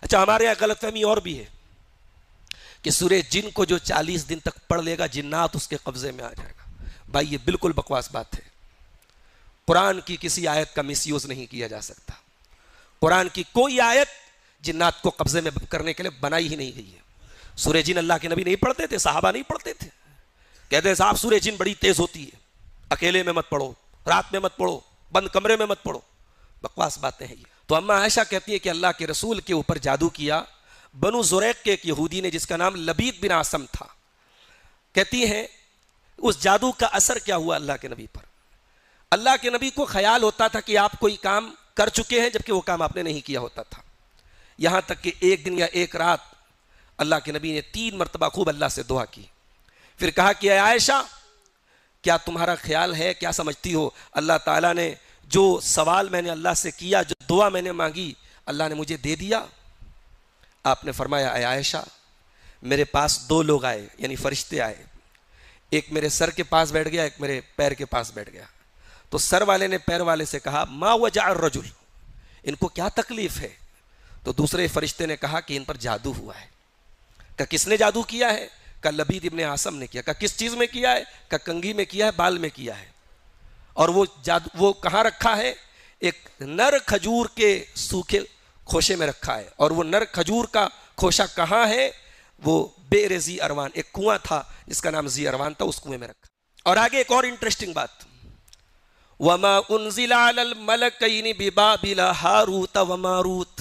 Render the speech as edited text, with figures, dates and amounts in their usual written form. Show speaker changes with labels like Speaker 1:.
Speaker 1: اچھا، ہمارے یہاں غلط فہمی اور بھی ہے کہ سورہ جن کو جو 40 دن تک پڑھ لے گا جنات اس کے قبضے میں آ جائے گا. بھائی یہ بالکل بکواس بات ہے. قرآن کی کسی آیت کا مس یوز نہیں کیا جا سکتا. قرآن کی کوئی آیت جنات کو قبضے میں کرنے کے لیے بنائی ہی نہیں گئی ہے. سورہ جن اللہ کے نبی نہیں پڑھتے تھے، صحابہ نہیں پڑھتے تھے. کہتے ہیں صاحب سورہ جن بڑی تیز ہوتی ہے، اکیلے میں مت پڑھو، رات میں مت پڑھو، بند کمرے میں مت پڑھو. بکواس باتیں ہیں یہ. تو اما عائشہ کہتی ہے کہ اللہ کے رسول کے اوپر جادو کیا بنو زریق کے ایک یہودی نے جس کا نام لبید بن عاصم تھا. کہتی ہیں اس جادو کا اثر کیا ہوا اللہ کے نبی پر. اللہ کے نبی کو خیال ہوتا تھا کہ آپ کوئی کام کر چکے ہیں جبکہ وہ کام آپ نے نہیں کیا ہوتا تھا. یہاں تک کہ ایک دن یا ایک رات اللہ کے نبی نے 3 مرتبہ خوب اللہ سے دعا کی. پھر کہا کہ اے عائشہ کیا تمہارا خیال ہے، کیا سمجھتی ہو اللہ تعالیٰ نے جو سوال میں نے اللہ سے کیا، جو دعا میں نے مانگی، اللہ نے مجھے دے دیا؟ آپ نے فرمایا اے عائشہ میرے پاس 2 لوگ آئے، یعنی فرشتے آئے. ایک میرے سر کے پاس بیٹھ گیا، ایک میرے پیر کے پاس بیٹھ گیا. تو سر والے نے پیر والے سے کہا ما وجع الرجل، ان کو کیا تکلیف ہے؟ تو دوسرے فرشتے نے کہا کہ ان پر جادو ہوا ہے. کہ کس نے جادو کیا ہے؟ کہ لبید ابن عاصم نے کیا. کہ کس چیز میں کیا ہے؟ کہ کنگھی میں کیا ہے، بال میں کیا ہے. اور وہ جادو وہ کہاں رکھا ہے؟ ایک نر کھجور کے سوکھے کھوشے میں رکھا ہے. اور وہ نر کھجور کا کھوشا کہاں ہے؟ وہ بئر ذی اروان، ایک کنواں تھا جس کا نام ذی اروان تھا، اس کنویں میں رکھا. اور آگے ایک اور انٹرسٹنگ بات، وما انزل علی الملکین ببابل ہاروت و ماروت.